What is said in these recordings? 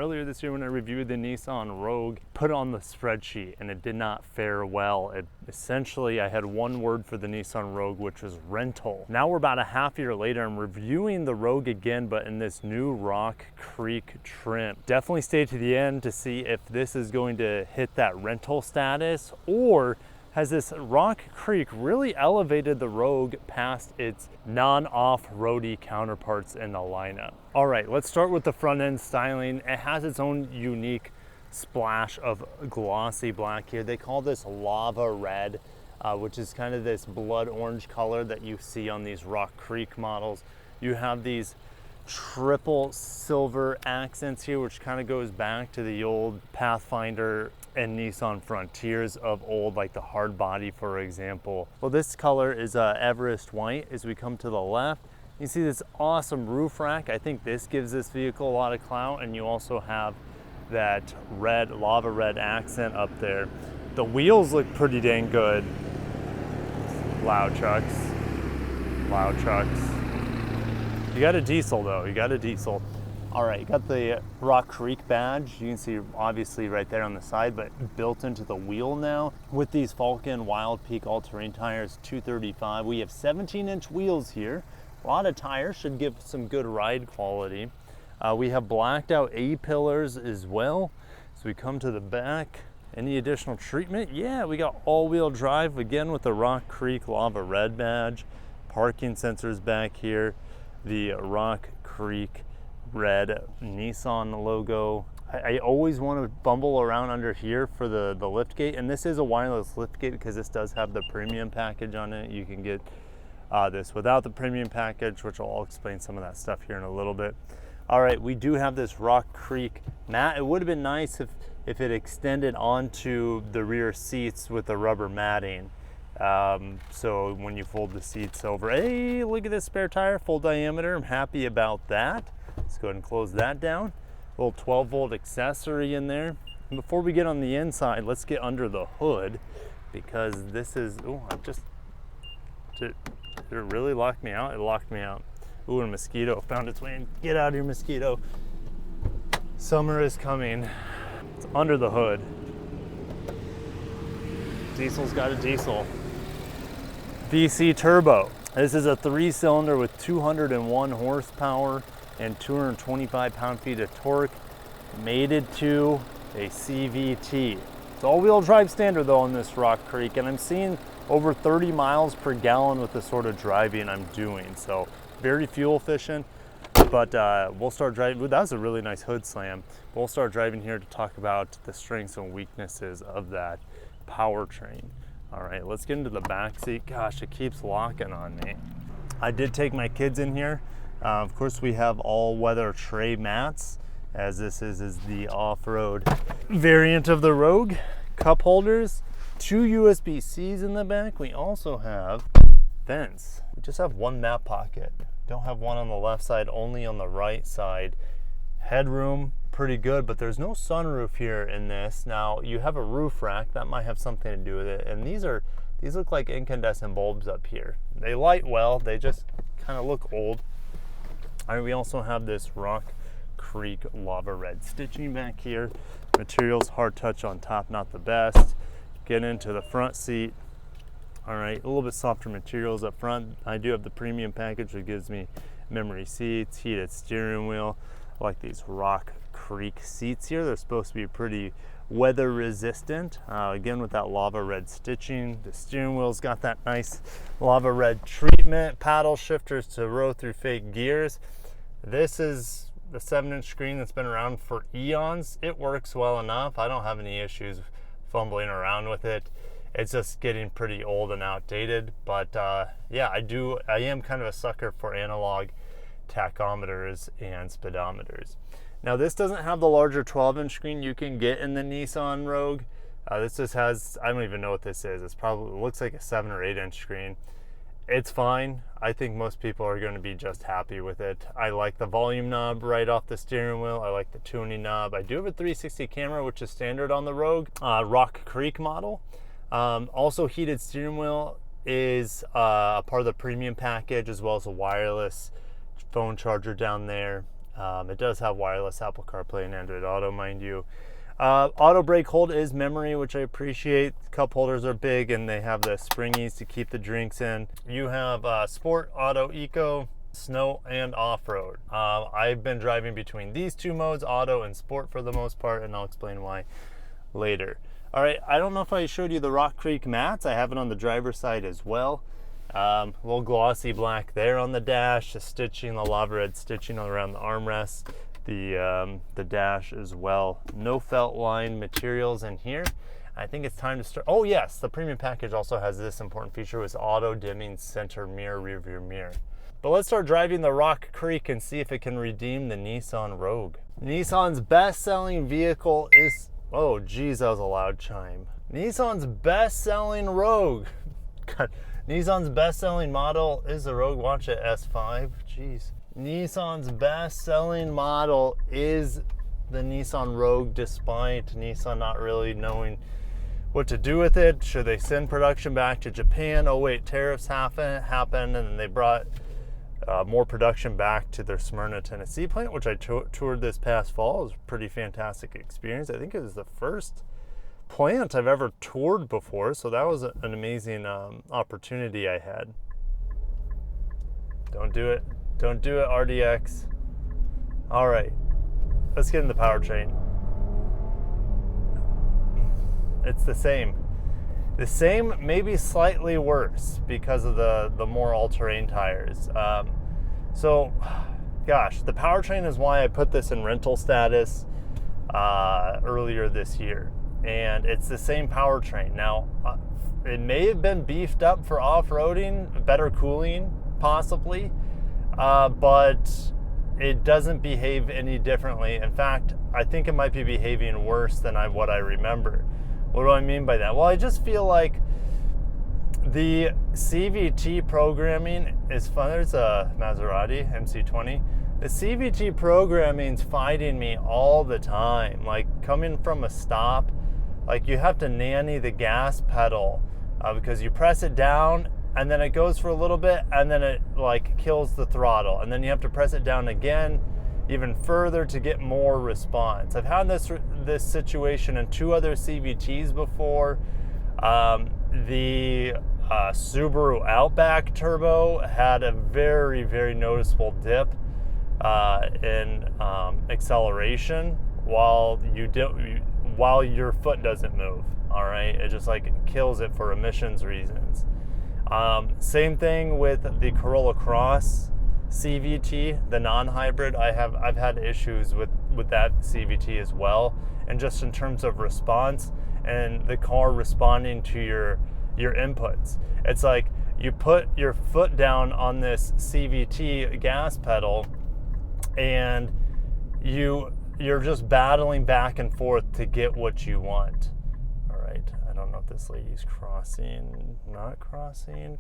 earlier this year when I reviewed the Nissan Rogue, put it on the spreadsheet and it did not fare well. Essentially, I had one word for the Nissan Rogue, which was rental. Now we're about a half year later, I'm reviewing the Rogue again, but in this new Rock Creek trim. Definitely stay to the end to see if this is going to hit that rental status, or has this Rock Creek really elevated the Rogue past its non-off-roady counterparts in the lineup. All right, let's start with the front end styling. It has its own unique splash of glossy black here. They call this lava red, which is kind of this blood orange color that you see on these Rock Creek models. You have these triple silver accents here, which kind of goes back to the old Pathfinder and Nissan Frontiers of old, like the hard body, for example. Well, this color is Everest white. As we come to the left, you see this awesome roof rack. I think this gives this vehicle a lot of clout, and you also have that red, lava red accent up there. The wheels look pretty dang good. Loud trucks, loud trucks. You got a diesel though, you got a diesel. All right, you got the Rock Creek badge. You can see obviously right there on the side, but built into the wheel now with these Falken Wild Peak all-terrain tires, 235. We have 17-inch wheels here. A lot of tires, should give some good ride quality. We have blacked out A-pillars as well. So we come to the back. Any additional treatment? Yeah, we got all-wheel drive again with the Rock Creek Lava Red badge. Parking sensors back here. The Rock Creek red Nissan logo. I always want to bumble around under here for the lift gate, and this is a wireless lift gate because this does have the premium package on it. You can get this without the premium package, which I'll explain some of that stuff here in a little bit. All right, we do have this Rock Creek mat. It would have been nice if it extended onto the rear seats with the rubber matting. So when you fold the seats over, hey, look at this spare tire, full diameter. I'm happy about that. Let's go ahead and close that down. A little 12-volt accessory in there. And before we get on the inside, let's get under the hood, because this is, did it really lock me out? It locked me out. Ooh, a mosquito found its way in. Get out of here, mosquito. Summer is coming. It's under the hood. Diesel's got a diesel. VC turbo. This is a 3-cylinder with 201 horsepower and 225 pound-feet of torque, mated to a CVT. It's all-wheel drive standard though on this Rock Creek, and I'm seeing over 30 miles per gallon with the sort of driving I'm doing. So very fuel efficient, but we'll start driving. Ooh, that was a really nice hood slam. We'll start driving here to talk about the strengths and weaknesses of that powertrain. All right, let's get into the back seat. Gosh, it keeps locking on me. I did take my kids in here. Of course, we have all-weather tray mats, as this is the off-road variant of the Rogue. Cup holders, 2 USB-Cs in the back. We also have vents. We just have one map pocket. Don't have one on the left side, only on the right side. Headroom, pretty good, but there's no sunroof here in this. Now, you have a roof rack. That might have something to do with it. And these look like incandescent bulbs up here. They light well, they just kind of look old. All right, we also have this Rock Creek lava red stitching back here. Materials, hard touch on top, not the best. Get into the front seat. All right, a little bit softer materials up front. I do have the premium package that gives me memory seats, heated steering wheel. I like these Rock Creek seats here. They're supposed to be pretty weather resistant. Again, with that lava red stitching. The steering wheel's got that nice lava red treatment. Paddle shifters to row through fake gears. This is the 7-inch screen that's been around for eons. It works well enough. I don't have any issues fumbling around with it. It's just getting pretty old and outdated. But yeah, I am kind of a sucker for analog tachometers and speedometers. Now, this doesn't have the larger 12-inch screen you can get in the Nissan Rogue. This just has, I don't even know what this is. It looks like a 7 or 8-inch screen. It's fine. I think most people are going to be just happy with it. I like the volume knob right off the steering wheel. I like the tuning knob. I do have a 360 camera, which is standard on the Rogue Rock Creek model. Also, heated steering wheel is a part of the premium package, as well as a wireless phone charger down there. It does have wireless Apple CarPlay and Android Auto, mind you. Auto brake hold is memory, which I appreciate. Cup holders are big, and they have the springies to keep the drinks in. You have Sport, Auto, Eco, Snow, and Off-Road. I've been driving between these two modes, Auto and Sport for the most part, and I'll explain why later. All right, I don't know if I showed you the Rock Creek mats. I have it on the driver's side as well. A little glossy black there on the dash, the stitching, the lava red stitching around the armrests, the dash as well. No felt line materials in here. I think it's time to start. Oh yes, the premium package also has this important feature with auto dimming center mirror, rear view mirror. But let's start driving the Rock Creek and see if it can redeem the Nissan Rogue. Nissan's best-selling vehicle is, oh geez, that was a loud chime. Nissan's best-selling Rogue. God. Nissan's best-selling model is the Rogue. Watch it, S5. Jeez. Nissan's best-selling model is the Nissan Rogue, despite Nissan not really knowing what to do with it. Should they send production back to Japan? Oh wait, tariffs happened, and then they brought more production back to their Smyrna, Tennessee plant, which I toured this past fall. It was a pretty fantastic experience. I think it was the first plant I've ever toured before, so that was an amazing opportunity I had. Don't do it, RDX. All right, let's get in the powertrain. It's the same, maybe slightly worse because of the more all-terrain tires. So gosh, the powertrain is why I put this in rental status earlier this year. And it's the same powertrain. Now, it may have been beefed up for off-roading, better cooling, possibly, but it doesn't behave any differently. In fact, I think it might be behaving worse than what I remember. What do I mean by that? Well, I just feel like the CVT programming is fun. There's a Maserati MC20. The CVT programming's fighting me all the time. Like coming from a stop, like you have to nanny the gas pedal because you press it down and then it goes for a little bit and then it like kills the throttle, and then you have to press it down again even further to get more response. I've had this situation in two other CVTs before. The Subaru Outback Turbo had a very, very noticeable dip in acceleration while your foot doesn't move. All right, it just like kills it for emissions reasons. Same thing with the Corolla Cross CVT, the non-hybrid. I've had issues with that CVT as well, and just in terms of response and the car responding to your inputs. It's like you put your foot down on this CVT gas pedal and you're just battling back and forth to get what you want. All right, I don't know if this lady's crossing, not crossing,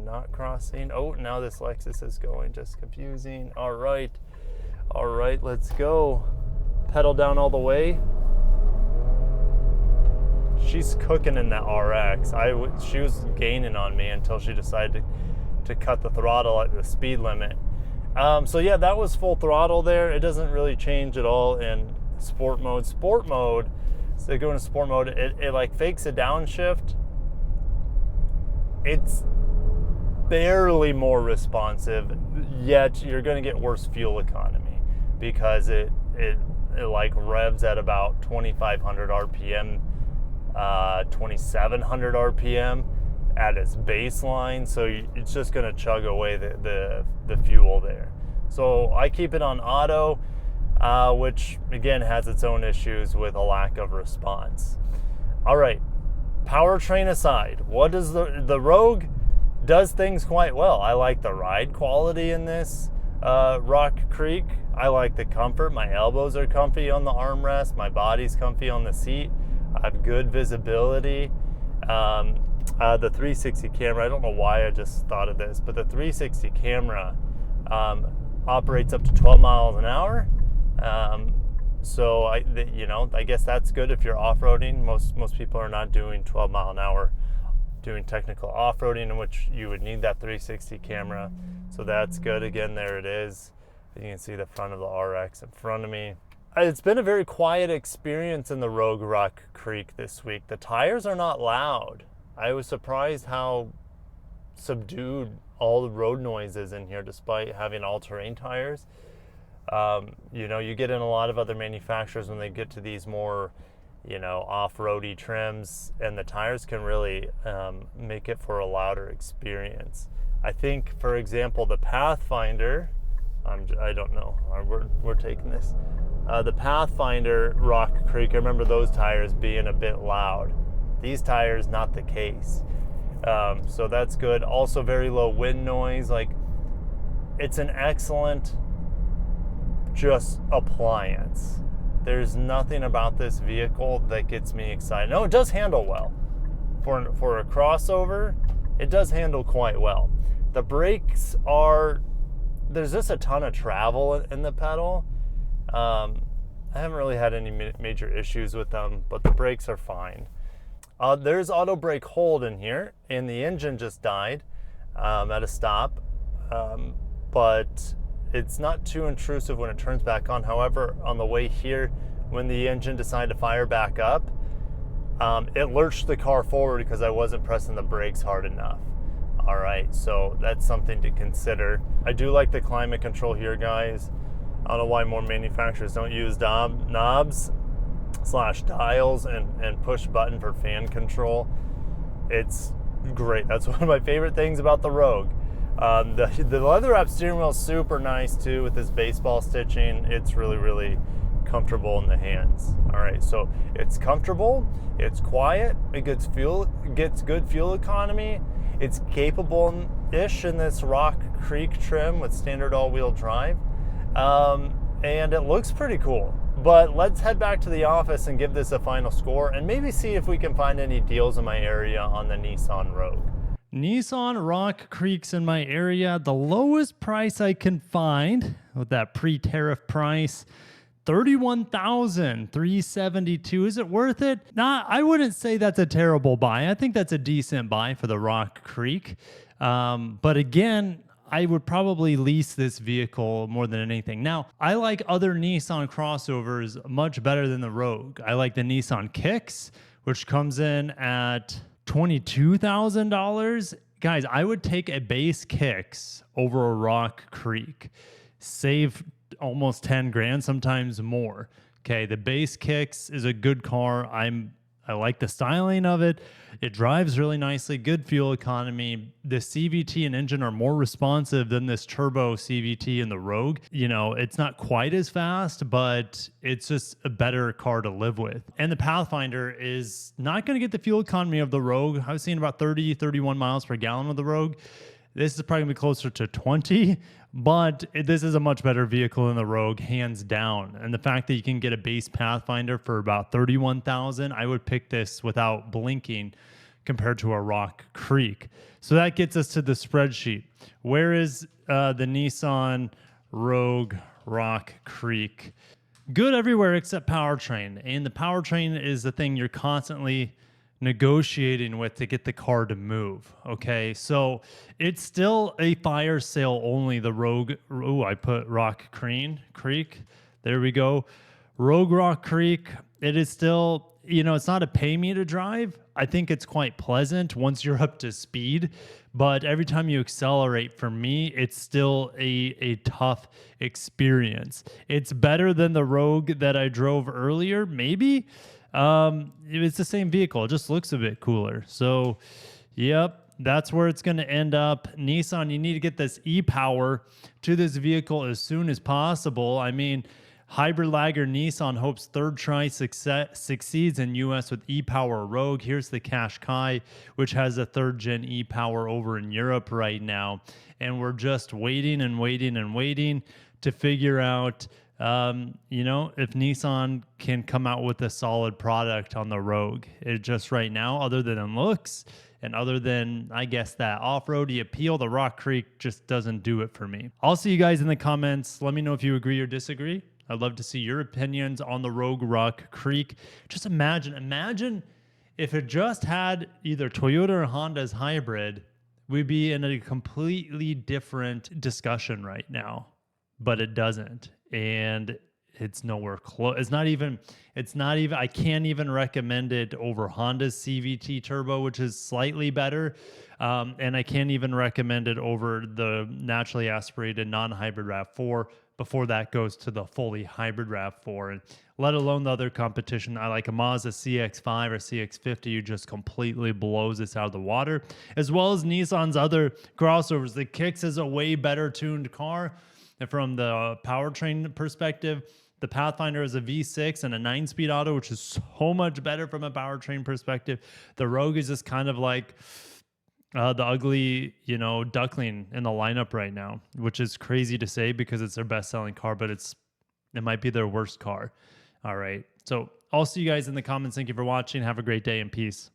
not crossing. Oh, now this Lexus is going, just confusing. All right, let's go. Pedal down all the way. She's cooking in that RX. She was gaining on me until she decided to cut the throttle at the speed limit. So yeah, that was full throttle there. It doesn't really change at all in sport mode. So going to sport mode, it like fakes a downshift. It's barely more responsive, yet you're going to get worse fuel economy because it like revs at about 2,500 RPM, 2,700 RPM at its baseline, so it's just going to chug away the fuel there. So I keep it on auto, which again has its own issues with a lack of response. All right, powertrain aside, what does the Rogue does things quite well. I like the ride quality in this Rock Creek. I like the comfort. My elbows are comfy on the armrest. My body's comfy on the seat. I have good visibility. The 360 camera, I don't know why I just thought of this, but the 360 camera operates up to 12 miles an hour. So I guess that's good if you're off-roading. Most people are not doing 12 mile an hour, doing technical off-roading in which you would need that 360 camera. So that's good. Again, there it is. You can see the front of the RX in front of me. It's been a very quiet experience in the Rogue Rock Creek this week. The tires are not loud. I was surprised how subdued all the road noise is in here despite having all-terrain tires. You know, you get in a lot of other manufacturers when they get to these more, you know, off-roady trims, and the tires can really make it for a louder experience. I think, for example, the Pathfinder, I don't know, we're taking this. The Pathfinder Rock Creek, I remember those tires being a bit loud. These tires, not the case. So that's good. Also very low wind noise. Like, it's an excellent just appliance. There's nothing about this vehicle that gets me excited. No, it does handle well. For a crossover, it does handle quite well. The brakes there's just a ton of travel in the pedal. I haven't really had any major issues with them, but the brakes are fine. There's auto brake hold in here, and the engine just died at a stop, but it's not too intrusive when it turns back on. However, on the way here, when the engine decided to fire back up, it lurched the car forward because I wasn't pressing the brakes hard enough. All right, so that's something to consider. I do like the climate control here, guys. I don't know why more manufacturers don't use knobs / dials and push button for fan control. It's great. That's one of my favorite things about the Rogue. The leather wrap steering wheel is super nice too with this baseball stitching. It's really, really comfortable in the hands. All right, so it's comfortable, it's quiet, it gets good fuel economy. It's capable-ish in this Rock Creek trim with standard all-wheel drive. And it looks pretty cool. But let's head back to the office and give this a final score and maybe see if we can find any deals in my area on the Nissan Rogue. Nissan Rock Creek's in my area. The lowest price I can find with that pre-tariff price, $31,372. Is it worth it? Nah, I wouldn't say that's a terrible buy. I think that's a decent buy for the Rock Creek. But again, I would probably lease this vehicle more than anything. Now, I like other Nissan crossovers much better than the Rogue. I like the Nissan Kicks, which comes in at $22,000. Guys, I would take a base Kicks over a Rock Creek. Save almost 10 grand, sometimes more. Okay, the base Kicks is a good car. I like the styling of it. It drives really nicely, good fuel economy. The CVT and engine are more responsive than this turbo CVT in the Rogue. You know, it's not quite as fast, but it's just a better car to live with. And the Pathfinder is not going to get the fuel economy of the Rogue. I was seeing about 30, 31 miles per gallon with the Rogue. This is probably going to be closer to 20, but this is a much better vehicle than the Rogue, hands down. And the fact that you can get a base Pathfinder for about $31,000, I would pick this without blinking compared to a Rock Creek. So that gets us to the spreadsheet. Where is the Nissan Rogue Rock Creek? Good everywhere except powertrain. And the powertrain is the thing you're constantly negotiating with to get the car to move. Okay, so it's still a fire sale only, the Rogue. Oh, I put Rock Creek. There we go. Rogue Rock Creek. It is still, you know, it's not a pay me to drive. I think it's quite pleasant once you're up to speed, but every time you accelerate, for me, it's still a tough experience. It's better than the Rogue that I drove earlier, maybe. It's the same vehicle. It just looks a bit cooler. So, yep, that's where it's going to end up. Nissan, you need to get this e-power to this vehicle as soon as possible. I mean, hybrid lagger Nissan hopes third try succeeds in U.S. with e-power Rogue. Here's the Qashqai, which has a third-gen e-power over in Europe right now. And we're just waiting and waiting and waiting to figure out you know, if Nissan can come out with a solid product on the Rogue. It just right now, other than looks and other than, I guess, that off-roady appeal, the Rock Creek just doesn't do it for me. I'll see you guys in the comments. Let me know if you agree or disagree. I'd love to see your opinions on the Rogue Rock Creek. Just imagine if it just had either Toyota or Honda's hybrid, we'd be in a completely different discussion right now. but it doesn't. And it's nowhere close. It's not even, I can't even recommend it over Honda's CVT turbo, which is slightly better. And I can't even recommend it over the naturally aspirated non-hybrid RAV4 before that goes to the fully hybrid RAV4, and let alone the other competition. I like a Mazda CX-5 or CX-50 who just completely blows this out of the water, as well as Nissan's other crossovers. The Kicks is a way better tuned car. And from the powertrain perspective, the Pathfinder is a V6 and a 9-speed auto, which is so much better from a powertrain perspective. The Rogue is just kind of like the ugly, duckling in the lineup right now, which is crazy to say because it's their best-selling car, but it might be their worst car. All right. So I'll see you guys in the comments. Thank you for watching. Have a great day and peace.